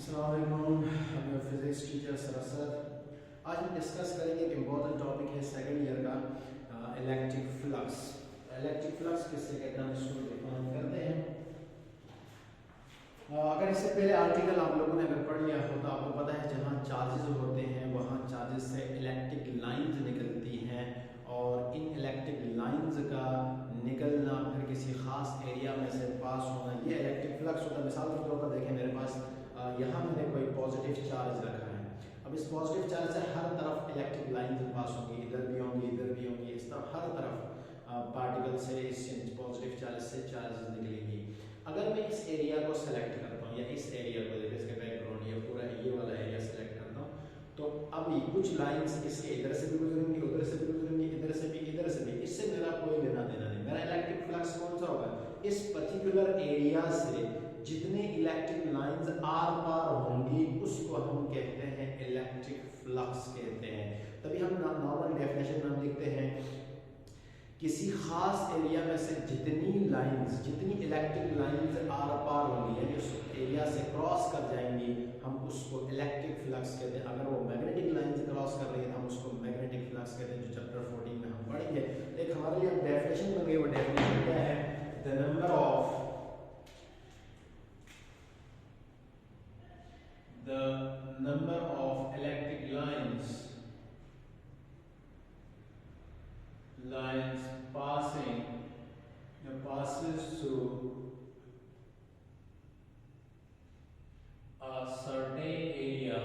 अस्सलामुअलैकुम, I'm your physics teacher सरसद। आज हम डिस्कस करेंगे एक इम्पॉर्टेंट टॉपिक है सेकंड ईयर का, इलेक्ट्रिक फ्लक्स। इलेक्ट्रिक फ्लक्स किससे कहते हैं, इसको डिफाइन करते हैं। अगर इससे पहले आर्टिकल आप लोगों ने अगर पढ़ लिया हो तो आपको पता है जहाँ चार्जेस होते हैं वहाँ चार्जेस से इलेक्ट्रिक लाइंस निकलती हैं, और इन इलेक्ट्रिक लाइंस का निकलना फिर किसी खास एरिया में से पास होना, ये इलेक्ट्रिक फ्लक्स होता है। मिसाल के तौर पर देखें, मेरे पास यहाँ मैंने कोई पॉजिटिव चार्ज रखा है। अब इस पॉजिटिव चार्ज से हर तरफ इलेक्ट्रिक लाइंस पास होंगी, इधर भी होंगी, इधर भी होंगी, इस तरफ हर तरफ पार्टिकल से इस पॉजिटिव चार्ज से चार्जेस निकलेंगी। अगर मैं इस एरिया को सेलेक्ट करता हूँ या इस एरिया को देखिए, इसके बैकग्राउंड या पूरा ये वाला एरिया सेलेक्ट करता हूँ, तो अभी कुछ लाइंस इसके इधर से भी गुजरेंगी, उधर से भी गुजरेंगी, इधर से भी, इधर से भी। इससे मेरा कोई लेना देना नहीं। मेरा इलेक्ट्रिक फ्लक्स कौन सा होगा, इस पर्टिकुलर एरिया से जितने इलेक्ट्रिक लाइंस आर पार होंगी उसको हम कहते हैं इलेक्ट्रिक फ्लक्स कहते हैं। तभी हम नॉर्मल डेफिनेशन में हम लिखते हैं किसी खास एरिया में से जितनी लाइंस, जितनी इलेक्ट्रिक लाइंस आर पार होंगी यानी उस एरिया से क्रॉस कर जाएंगी, हम उसको इलेक्ट्रिक फ्लक्स कहते हैं। अगर वो मैग्नेटिक लाइंस क्रॉस कर रही है तो हम उसको मैग्नेटिक फ्लक्स कहते हैं, जो चैप्टर 14 में हम पढ़ेंगे। एक हमारे लिए डेफिनेशन बन गई, वो डेफिनेशन क्या है, the number of electric lines passes through a certain area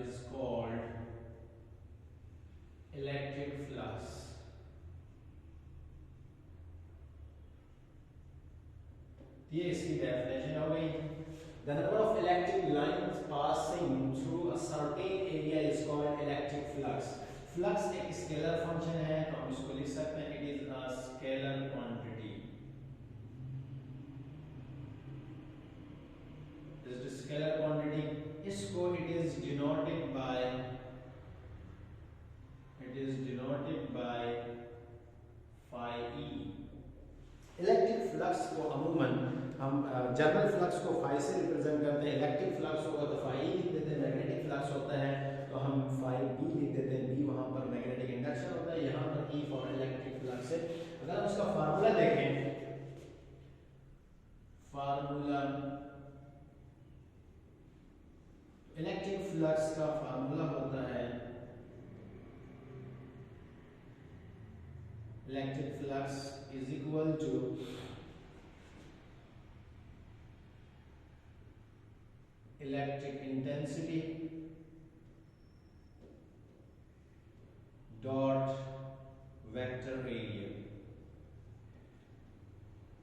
is called electric flux. ये इसकी डेफिनेशन हो गई। The number of electric lines passing through a certain area is called electric flux. Flux एक scalar function है, तो हम इसको लिख सकते हैं it is a scalar quantity. This is scalar quantity. इसको it is denoted by phi e. Electric flux को अमूमन हम जनरल फ्लक्स को फाई से रिप्रेजेंट करते हैं। इलेक्ट्रिक फ्लक्स होगा तो फाई लिख देते हैं, मैग्नेटिक फ्लक्स होता है तो हम फाई बी लिख देते हैं, बी वहां पर मैग्नेटिक इंडक्शन होता है, यहाँ पर ई फॉर इलेक्ट्रिक फ्लक्स है। अगर हम उसका फार्मूला देखें, फार्मूला इलेक्ट्रिक फ्लक्स का फार्मूला होता है electric flux is equal to electric intensity dot vector area.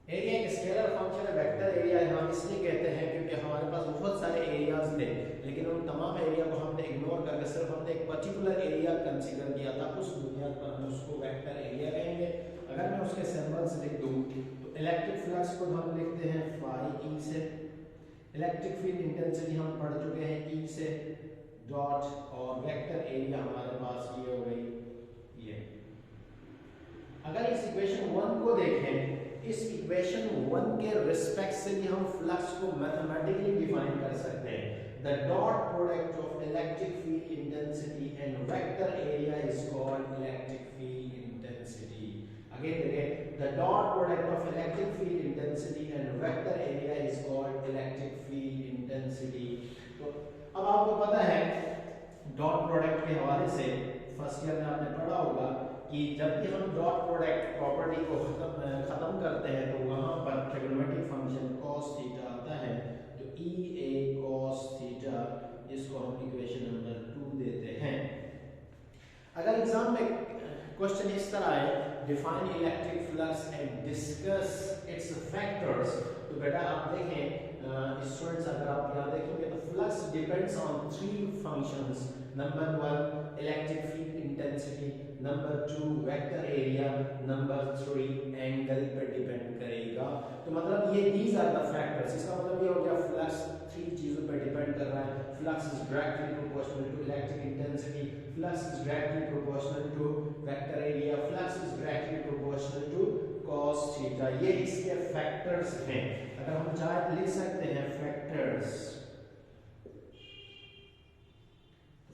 Area एक स्केलर फंक्शन है, वेक्टर एरिया हम इसलिए कहते हैं क्योंकि हमारे पास बहुत सारे एरियाज थे, लेकिन उन तमाम एरिया को हमने इग्नोर करके सिर्फ हमने एक पर्टिकुलर एरिया कंसीडर किया था। उस बुनियाद पर हम उसको वेक्टर एरिया कहेंगे। अगर मैं उसके सिंबल्स लिख दूं तो इलेक्ट्रिक फ्लक्स को हम लिखते हैं फाई ई से, इलेक्ट्रिक फील्ड इंटेंसिटी हम पढ़ चुके हैं ई से, डॉट, और वेक्टर एरिया हमारे पास ये हो गई ये। अगर इस इक्वेशन 1 को देखें, इस इक्वेशन 1 के रिस्पेक्ट से भी हम फ्लक्स को मैथमेटिकली डिफाइन कर सकते हैं। The dot product of electric field intensity and vector area is called electric field intensity. Again, the dot product of electric field intensity and vector area is called electric field intensity. तो अब आपको पता है dot product के हवाले से first year में आपने पढ़ा होगा कि जब भी हम डॉट प्रोडक्ट प्रॉपर्टी को खत्म करते हैं तो वहां पर ट्रिग्नोमेट्रिक फंक्शन cos थीटा आता है, तो e a cos थीटा, इसको हम इक्वेशन नंबर 2 देते हैं। अगर एग्जाम में क्वेश्चन इस तरह है, define electric flux and discuss it's factors, तो बेटा आप देखें स्टूडेंट्स, अगर आप यहाँ देखेंगे तो flux depends on 3 functions. Number 1 electric field intensity, number 2 vector area, number 3 angle पे डिपेंड करेगा। तो मतलब ये दीज आर द फैक्टर्स। इसका मतलब ये हो गया फ्लक्स 3 चीजों पे डिपेंड कर रहा है। Flux is directly proportional to electric intensity, flux is directly proportional to vector area, flux is directly proportional to cos theta। Theta, ये इसके फैक्टर्स हैं। अगर हम चाहे तो लिख सकते हैं फैक्टर्स।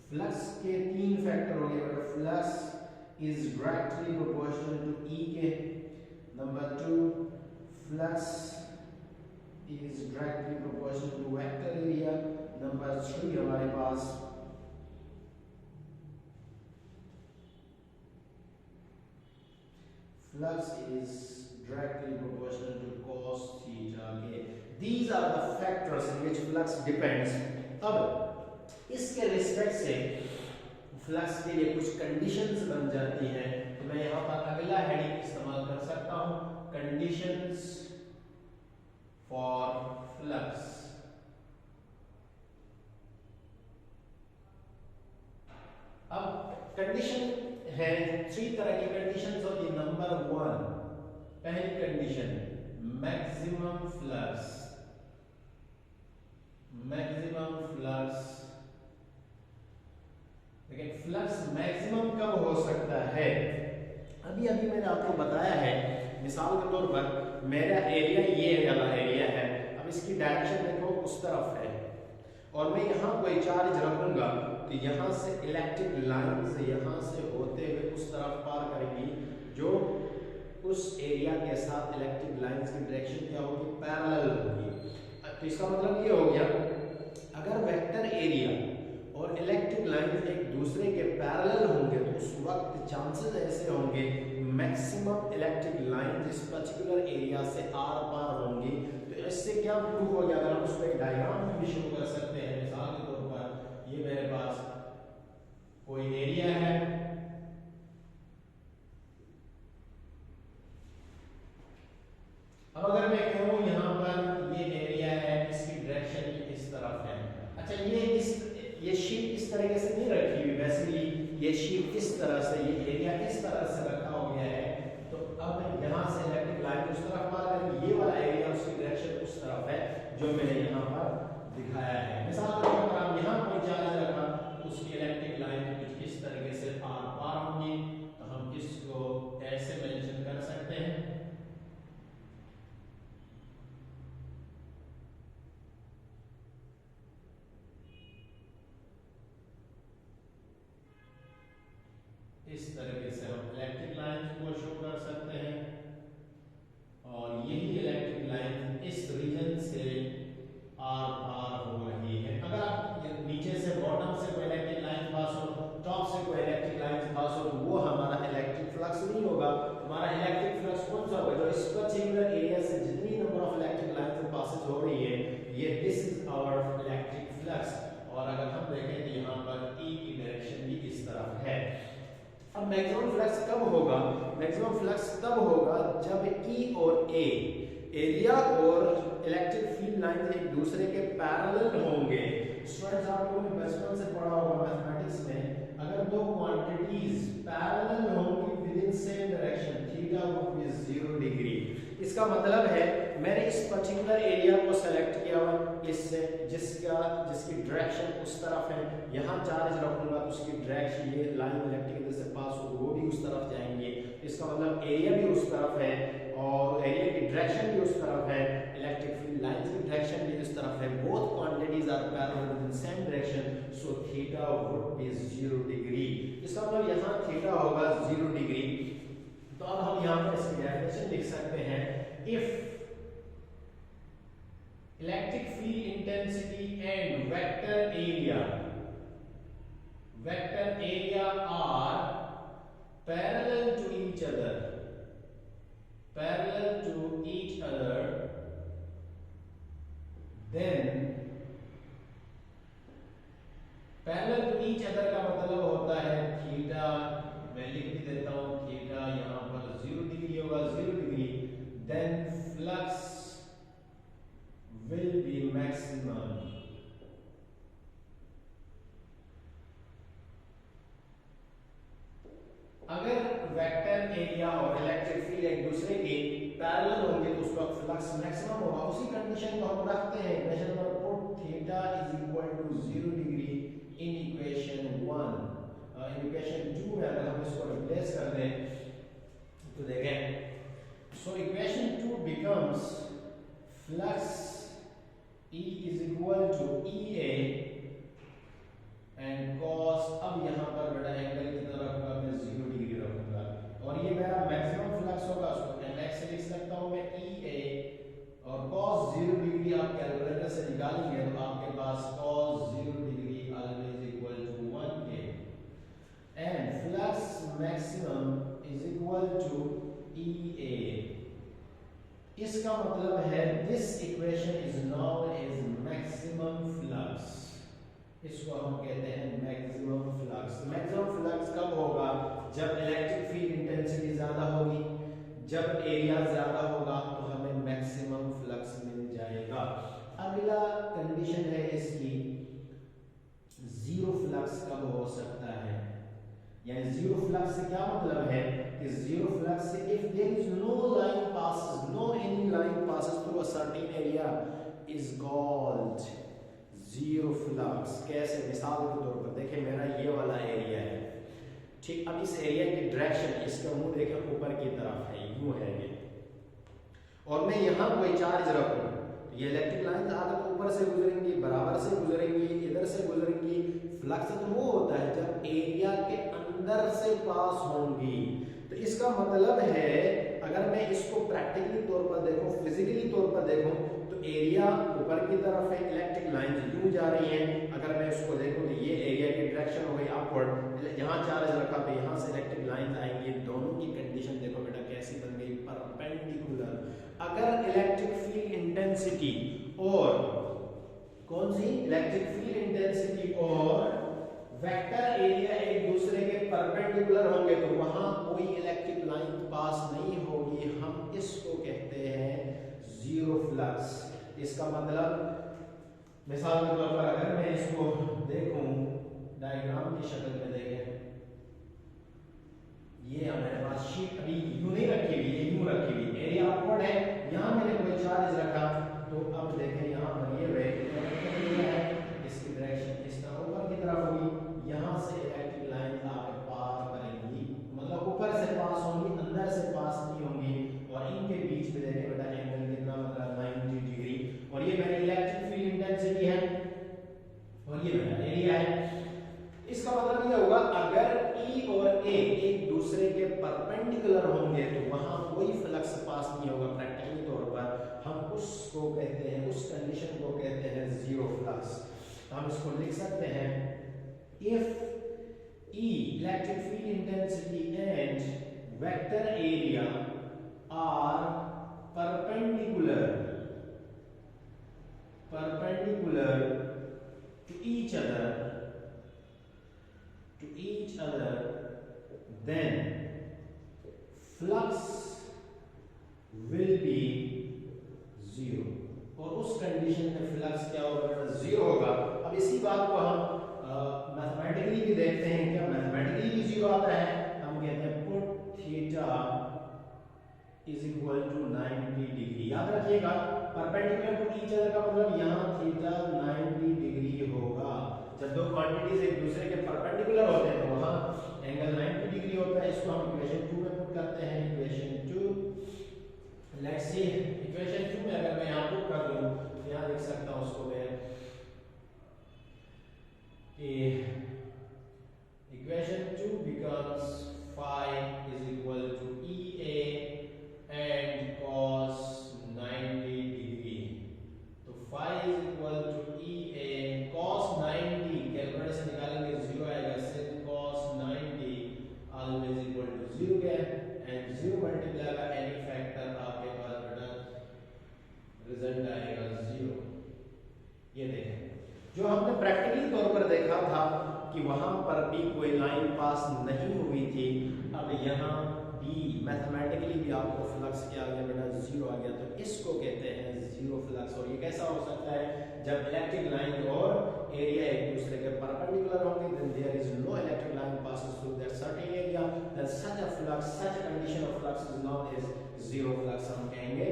फ्लक्स के 3 फैक्टर हो गए, मतलब flux is directly proportional to E के। Number 2, flux is directly proportional to vector area. Number 3 हमारे पास flux is directly proportional to cos theta k. These are the factors in which flux depends. अब इसके respect से flux के लिए कुछ conditions बन जाती हैं, तो मैं यहाँ पर अगला हेडिंग इस्तेमाल कर सकता हूँ, कंडीशंस फॉर फ्लक्स। अब कंडीशन है 3 तरह की कंडीशंस होती है। नंबर 1, पहली condition maximum flux. Maximum flux, लेकिन फ्लक्स मैक्सिमम कब हो सकता है? अभी अभी मैंने आपको बताया है, मिसाल के तौर पर मेरा एरिया ये वाला एरिया है, अब इसकी डायरेक्शन देखो उस तरफ है और मैं यहाँ कोई चार्ज रखूंगा तो यहाँ से इलेक्ट्रिक लाइंस यहाँ से होते हुए उस तरफ पार करेंगी, जो उस एरिया के साथ इलेक्ट्रिक लाइंस की डायरेक्शन क्या होगी? पैरेलल होगी। तो इसका मतलब ये हो गया, अगर वेक्टर एरिया और इलेक्ट्रिक लाइंस एक दूसरे के पैरेलल होंगे तो उस वक्त चांसेस ऐसे होंगे मैक्सिमम इलेक्ट्रिक लाइंस इस पर्टिकुलर एरिया से आर पार होंगी। तो इससे क्या प्रूव हो गया? अगर हम उसको एक डायग्राम में भी शो कर सकते हैं, मिसाल के तौर पर ये मेरे पास कोई एरिया है, अब अगर मैं कहूँ यहाँ पर ये एरिया है, इसकी डायरेक्शन इस तरफ है। अच्छा, ये शीट इस तरीके से नहीं रखी हुई, वैसे ये शीट इस तरह से, ये एरिया इस तरह से रखा हो गया है, तो अब यहाँ से इलेक्ट्रिक लाइन उस तरफ पार करेगी, ये वाला एरिया उसकी डायरेक्शन उस तरफ है जो मैंने यहाँ पर दिखाया है। मिसाल के तौर पर आप यहाँ कोई चार्ज रखा तो उसकी इलेक्ट्रिक लाइन कुछ इस तरीके से आर पार होंगी, तो हम इसको ऐसे मेंशन कर सकते हैं। इस तरीके से हम इलेक्ट्रिक लाइंस को शो कर सकते हैं और यही इलेक्ट्रिक लाइन इस रीजन से आर पार हो रही है। अगर आप नीचे से बॉटम से कोई इलेक्ट्रिक लाइन पास हो, टॉप से कोई इलेक्ट्रिक लाइन पास हो, तो वो हमारा इलेक्ट्रिक फ्लक्स नहीं होगा। हमारा इलेक्ट्रिक फ्लक्स कौन सा होगा? जो इस पर्टिकुलर एरिया से जितनी number of electric lines passes हो रही है, ये this is our electric flux. और अगर हम देखें तो यहाँ पर ई की डायरेक्शन भी इस तरफ है। अब मैक्सिमम फ्लक्स कब होगा? मैक्सिमम फ्लक्स तब होगा जब ई और ए, एरिया और इलेक्ट्रिक फील्ड लाइन एक दूसरे के पैरेलल होंगे। स्टूडेंट्स, आप लोगों ने बचपन से पढ़ा होगा मैथमेटिक्स में, अगर दो क्वांटिटीज पैरेलल होंगी with in same direction, theta would be 0 degree. इसका मतलब है मैंने इस पर्टिकुलर एरिया को सेलेक्ट किया हुआ, इससे जिसकी डायरेक्शन उस तरफ है, यहाँ चार्ज रखूंगा तो उसकी डायरेक्शन, ये लाइन इलेक्ट्रिक से पास हो वो भी उस तरफ जाएंगे। इसका मतलब एरिया भी उस तरफ है और एरिया की डायरेक्शन भी उस तरफ है, इलेक्ट्रिक फील्ड लाइंस की डायरेक्शन भी उस तरफ है। Both quantities are parallel in same direction, so theta would be 0 degree. इसका मतलब यहाँ थीटा होगा 0 डिग्री। तो अब हम यहाँ पर इसकी डेफिनेशन लिख सकते हैं, if electric field intensity and vector area are parallel to each other, then parallel to each other का मतलब होता है थीटा, मैं लिख भी देता हूं, थीटा यहां पर 0 डिग्री होगा, 0 degree, then flux will be maximum. अगर वेक्टर एरिया और इलेक्ट्रिक फील्ड एक दूसरे के पैरेलल होंगे तो उस वक्त फ्लक्स मैक्सिमम होगा। उसी कंडीशन को हम रखते हैं, equation number 4, theta is equal to 0 degree in equation 1। Equation 2 में अगर हम इसको रिप्लेस कर दें तो देखें, so equation becomes flux E is equal to EA and cos, अब यहाँ पर बेटा एंगल कितना रखूंगा मैं 0 डिग्री रखूंगा और ये मेरा मैक्सिमम फ्लक्स होगा, उसको mx से लिख सकता हूँ मैं EA और cos 0 डिग्री आप कैलकुलेटर से निकालेंगे तो आपके पास cos 0 degree always equal to 1K and flux maximum is equal to EA। इसका मतलब है this equation is known as maximum flux, इसको हम कहते हैं मैक्सिमम फ्लक्स। मैक्सिमम फ्लक्स कब होगा? जब इलेक्ट्रिक फील्ड इंटेंसिटी ज्यादा होगी, जब एरिया ज्यादा होगा तो हमें मैक्सिमम फ्लक्स मिल जाएगा। अगला कंडीशन है इसकी जीरो फ्लक्स कब हो सकता है, यानी जीरो फ्लक्स से क्या मतलब है कि जीरो फ्लक्स से if there is no line passes, no any line passes through a certain area is called zero flux. कैसे? मिसाल के तौर पर देखिए मेरा ये वाला एरिया है, ठीक, अब इस एरिया की डायरेक्शन, इसका मुंह देखें ऊपर की तरफ है, यूं है ये, और मैं यहाँ कोई चार्ज रखूं, ये इलेक्ट्रिक लाइन अगर ऊपर से गुजरेंगी, बराबर से गुजरेंगी, इधर से गुजरेंगी, फ्लक्स तो वो होता है जब एरिया के अंदर से पास होंगी। तो इसका मतलब है अगर मैं इसको प्रैक्टिकली तौर पर देखूं, फिजिकली तौर पर देखूं तो एरिया ऊपर की तरफ है, इलेक्ट्रिक लाइन यूं जा रही हैं। अगर मैं इसको देखूं तो ये एरिया की डायरेक्शन हो गई अपवर्ड, यहाँ चार्ज रखा तो यहाँ से इलेक्ट्रिक लाइन आएंगी। दोनों की कंडीशन देखो बेटा कैसी बन गई, परपेंडिकुलर। अगर इलेक्ट्रिक फील्ड इंटेंसिटी और कौन सी, इलेक्ट्रिक फील्ड इंटेंसिटी और वेक्टर एरिया एक दूसरे के परपेंडिकुलर होंगे तो वहां कोई इलेक्ट्रिक लाइन पास नहीं होगी, हम इसको कहते हैं जीरो फ्लक्स। इसका मतलब मिसाल के तौर पर अगर मैं इसको देखूं डायग्राम की शक्ल में, देखें ये हमारे पास शीट अभी यूं नहीं रखी हुई, ये यूं रखी हुई, एरिया अपवर्ड है, यहां मैंने कोई चार्ज रखा तो अब देखें यहां पर ये है, इसकी डायरेक्शन इस तरह ऊपर की तरफ होगी, यहां से इलेक्ट्रिक लाइन आके पार करेंगी, मतलब ऊपर से पास होंगी, अंदर से पास नहीं होंगी, और इनके बीच में देखें बेटा एंगल कितना, मतलब 90 डिग्री, और ये मेरी इलेक्ट्रिक फील्ड इंटेंसिटी है और ये मेरा एरिया है। इसका मतलब ये होगा अगर E और A एक दूसरे के परपेंडिकुलर होंगे तो वहां कोई फ्लक्स पास नहीं होगा। प्रैक्टिकली तौर पर हम उसको कहते हैं, उस कंडीशन को कहते हैं जीरो फ्लक्स। तो हम इसको लिख सकते हैं if E electric field intensity and vector area are perpendicular to each other then flux will be zero। और उस कंडीशन में फ्लक्स क्या होगा, जीरो होगा। अब इसी बात को हम मैथमेटिकली भी देखते हैं, क्या मैथमेटिकली भी जीरो आता है। हम कहते हैं put theta is equal to 90 degree. याद रखिएगा परपेंडिकुलर टू ईच अदर का मतलब यहाँ थीटा 90 डिग्री होगा। जब दो क्वांटिटीज एक दूसरे के परपेंडिकुलर होते हैं तो वहाँ एंगल 90 डिग्री होता है। इसको हम इक्वेशन 2 में पुट करते हैं। इक्वेशन 2, लेट्स सी इक्वेशन 2 में अगर मैं यहाँ पुट कर दूँ तो यहाँ लिख सकता हूँ उसको मैं कि equation 2 becomes phi is equal to EA and cos 90 degree। तो phi is equal to EA cos 90, calculator से निकालेंगे 0 आएगा, sin cos 90 always equal to 0 क्या है, and 0 multiply by any factor आपके पास बेटा रिजल्ट आएगा 0। ये देखें जो हमने प्रैक्टिकली तौर पर देखा था कि वहां पर भी कोई लाइन पास नहीं हुई थी, अब यहाँ भी मैथमेटिकली भी आपको फ्लक्स क्या आ गया बेटा, जीरो आ गया। तो इसको कहते हैं जीरो फ्लक्स। और ये कैसा हो सकता है, जब इलेक्ट्रिक लाइन और एरिया एक दूसरे के परपेंडिकुलर होंगे, then there is no electric line passes through that certain area, then such a flux, such a condition of flux is known as zero flux हम कहेंगे।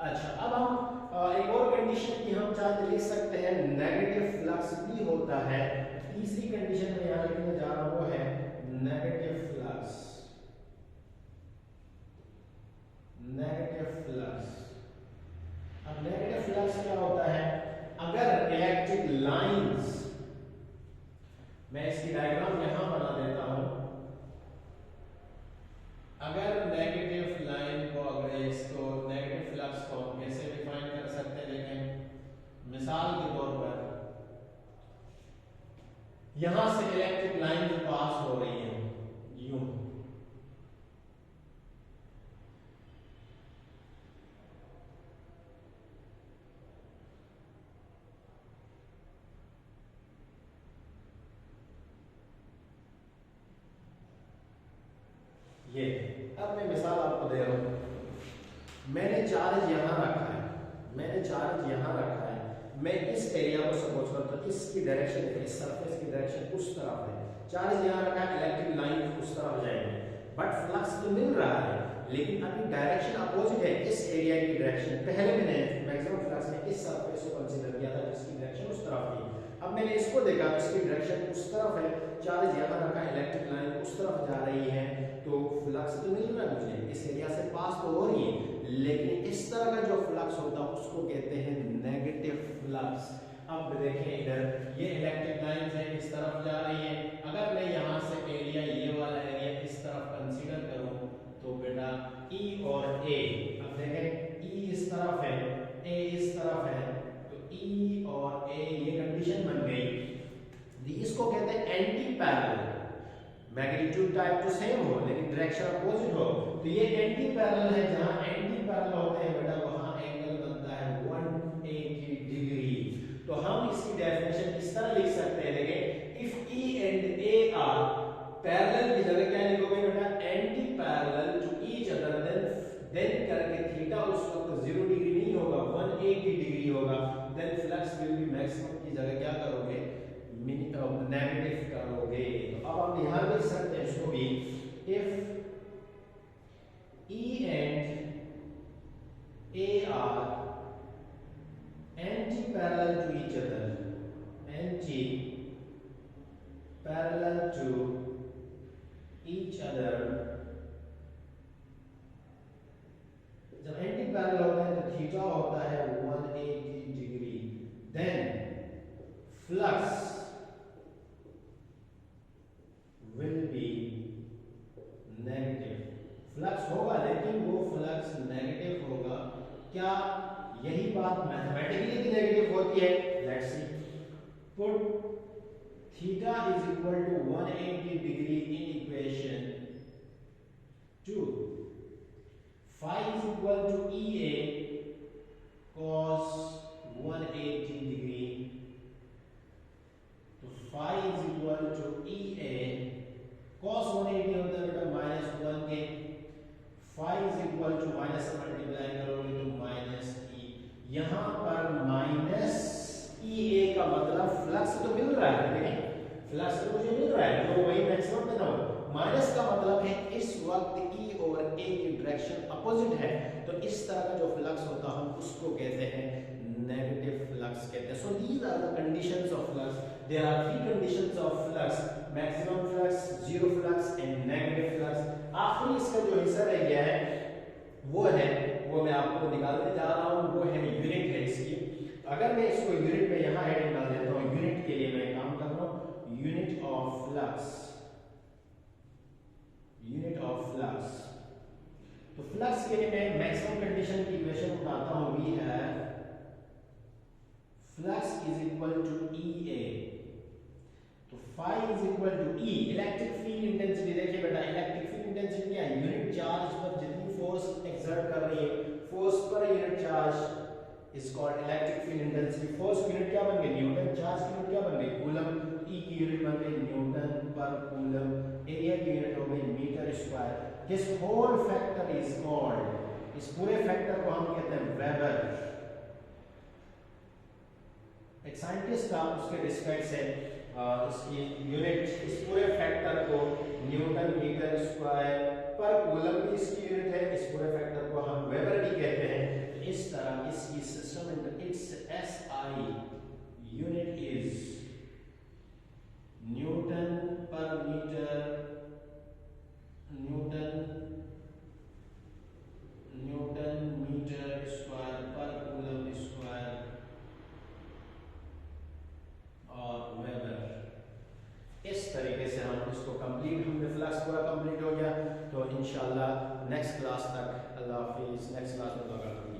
अच्छा, अब हम एक और कंडीशन की हम चार्ज लिख सकते हैं, नेगेटिव फ्लक्स भी होता है। तीसरी कंडीशन में यहाँ लिखने जा रहा हूँ वो है नेगेटिव फ्लक्स। नेगेटिव फ्लक्स क्या होता है, अगर इलेक्ट्रिक लाइंस, मैं इसकी डायग्राम यहां बना देता हूं, अगर नेगेटिव लाइन को, अगर इसको नेगेटिव फ्लक्स को हम कैसे डिफाइन कर सकते हैं, देखें मिसाल के तौर पर यहां से इलेक्ट्रिक लाइन जो पास हो रही है यूं, ये अब मैं मिसाल आपको दे रहा हूं, मैंने चार्ज यहां रखा है, मैंने चार्ज यहां रखा है, मैं इस एरिया को सपोज करता हूं, इसकी डायरेक्शन, इस सरफेस की डायरेक्शन उस तरफ है, चार्ज यहां रखा है, इलेक्ट्रिक लाइन उस तरफ जाएंगे, बट फ्लक्स तो मिल रहा है, लेकिन अभी डायरेक्शन अपोजिट है, इस एरिया की डायरेक्शन, पहले मैंने मैक्सिमम फ्लक्स में इस सरफेस को कंसीडर किया था जिसकी डायरेक्शन उस तरफ थी, अब मैंने इसको देखा इसकी डायरेक्शन उस तरफ है, चार्ज यहां रखा है, इलेक्ट्रिक लाइन उस तरफ जा रही है, तो फ्लक्स तो मिल रहा है मुझे, इस एरिया से पास तो हो रही है, लेकिन इस तरह का जो फ्लक्स होता है उसको कहते हैं नेगेटिव फ्लक्स। अब देखें इधर ये इलेक्ट्रिक लाइंस है, इस तरफ जा रही है, अगर मैं यहां से एरिया, ये वाला एरिया इस तरफ कंसीडर करूं तो बेटा E और A, अब देखें E इस तरफ है, A इस तरफ है, तो E और A ये कंडीशन बन गई, इसको कहते हैं एंटी पैरेलल, मैग्नीट्यूड टाइप तो सेम हो लेकिन डायरेक्शन अपोजिट हो, तो ये एंटी पैरेलल है, जहां एंटी पैरेलल होते हैं बेटा वहां एंगल बनता है 180 डिग्री। तो हम इसकी डेफिनेशन इस तरह लिख सकते हैं, देखिए if E and A are parallel की जगह क्या लिखोगे बेटा, anti parallel to each other, then करके थीटा उस वक्त 0 डिग्री नहीं होगा, 180 डिग्री होगा, then flux will be maximum की जगह क्या करोगे, नेगेटिव करोगे। तो अब हम यहां लिख सकते हैं इसको भी, if E and A are anti-parallel to each other, anti-parallel to each other, जब एंटी पैरेलल होते हैं तो थीटा होता है 180 degree, then flux will be negative, flux होगा लेकिन वो फ्लक्स नेगेटिव होगा, क्या यही बात मैथमेटिकली भी नेगेटिव होती है, let's see, put theta is equal to 180 degree in equation 2, phi is equal to EA cos 180 degree, तो phi is equal to EA cos 180 होता है बेटा -1 के, phi is equal to minus से मल्टीप्लाई करोगे तो -e, यहां पर -EA का मतलब फ्लक्स तो मिल रहा है, देखिए फ्लक्स तो मुझे मिल रहा है, तो वही मैक्सिमम पे ना हो, माइनस का मतलब है इस वक्त E और A की डायरेक्शन अपोजिट है, तो इस तरह का जो फ्लक्स होता है हम उसको कहते हैं नेगेटिव फ्लक्स कहते हैं। So these are the conditions of flux, there are 3 conditions of flux, maximum flux, zero flux and negative flux. आखिरी इसका जो हिस्सा रह गया है वो मैं आपको निकालने जा रहा हूं, वो है यूनिट है इसकी। अगर मैं इसको यूनिट में यहां हेडिंग डाल देता हूं, यूनिट के लिए मैं काम कर रहा हूं, unit of flux, unit of flux, तो फ्लक्स के लिए मैं मैक्सिमम कंडीशन की इक्वेशन उठाता हूं, we have flux is equal to EA, तो phi इज इक्वल टू E, इलेक्ट्रिक फील्ड इंटेंसिटी, देखिए बेटा इलेक्ट्रिक फील्ड इंटेंसिटी क्या है, यूनिट चार्ज पर जितनी फोर्स एक्सर्ट कर रही है, force per unit charge is called electric field intensity. Force की यूनिट क्या बन गई न्यूटन, चार्ज की यूनिट क्या बन गई कूलम, E की यूनिट बन गई न्यूटन पर कूलम, एरिया की यूनिट हो गई metre square. This whole factor is called, इस पूरे फैक्टर को हम कहते हैं वेबर। एक साइंटिस्ट था, उसके रिस्पेक्ट से इसकी यूनिट, इस पूरे फैक्टर को न्यूटन मीटर स्क्वायर पर कूलम की इसकी यूनिट है, इस पूरे फैक्टर को हम वेबर भी कहते हैं। तो इस तरह इसकी system, it's SI unit is Newton पर मीटर, न्यूटन मीटर स्क्वायर पर कूलम स्क्वायर तरीके से हम इसको कंप्लीट, हमने फ्लक्स पूरा कंप्लीट हो गया। तो इंशाल्लाह नेक्स्ट क्लास तक, अल्लाह हाफिज़, नेक्स्ट क्लास में